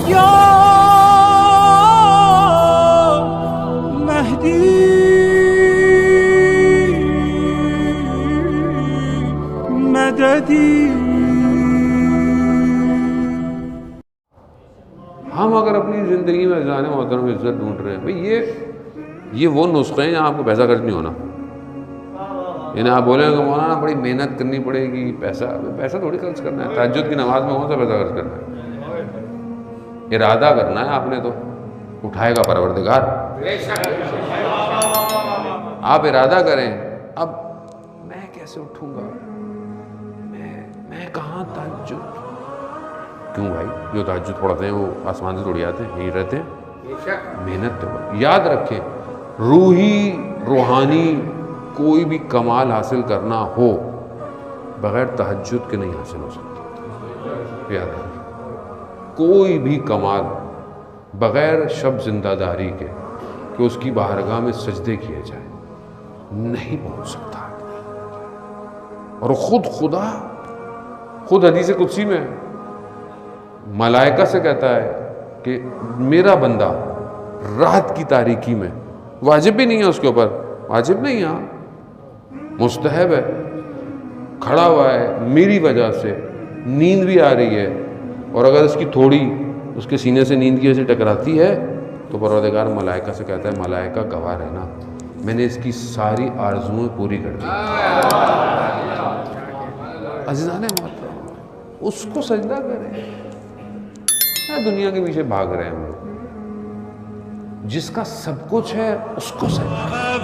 یا مہدی مددی. ہم اگر اپنی زندگی میں جانے محترم عزت ڈھونڈ رہے ہیں بھئی یہ وہ نسخے ہیں جہاں آپ کو پیسہ خرچ نہیں ہونا. یعنی آپ بولیں کہ مولانا بڑی محنت کرنی پڑے گی، پیسہ تھوڑی خرچ کرنا ہے. تہجد کی نماز میں کون سا پیسہ خرچ کرنا ہے؟ ارادہ کرنا ہے آپ نے، تو اٹھائے گا پروردگار. آپ ارادہ کریں اب میں کیسے اٹھوں گا، میں کہاں تہجد. کیوں بھائی؟ جو تہجد پڑھتے ہیں وہ آسمان سے تھوڑی آتے ہیں، یہیں رہتے ہیں. محنت تو یاد رکھیں، روحانی کوئی بھی کمال حاصل کرنا ہو بغیر تہجد کے نہیں حاصل ہو سکتا. یاد رکھیں، کوئی بھی کمال بغیر شب زندہ داری کے کہ اس کی بارگاہ میں سجدے کیے جائے نہیں پہنچ سکتا. اور خود حدیث قدسی میں ملائکہ سے کہتا ہے کہ میرا بندہ رات کی تاریکی میں، واجب بھی نہیں ہے اس کے اوپر، واجب نہیں ہے، مستحب ہے، کھڑا ہوا ہے میری وجہ سے، نیند بھی آ رہی ہے، اور اگر اس کی تھوڑی اس کے سینے سے نیند کی وجہ سے ٹکراتی ہے تو پروردگار ملائکہ سے کہتا ہے ملائکہ گواہ رہنا، میں نے اس کی ساری آرزویں پوری کر دی. عزیزان محترم، اس کو سجدہ کریں. دنیا کے پیچھے بھاگ رہے ہیں ہم لوگ. جس کا سب کچھ ہے اس کو سجدہ کریں.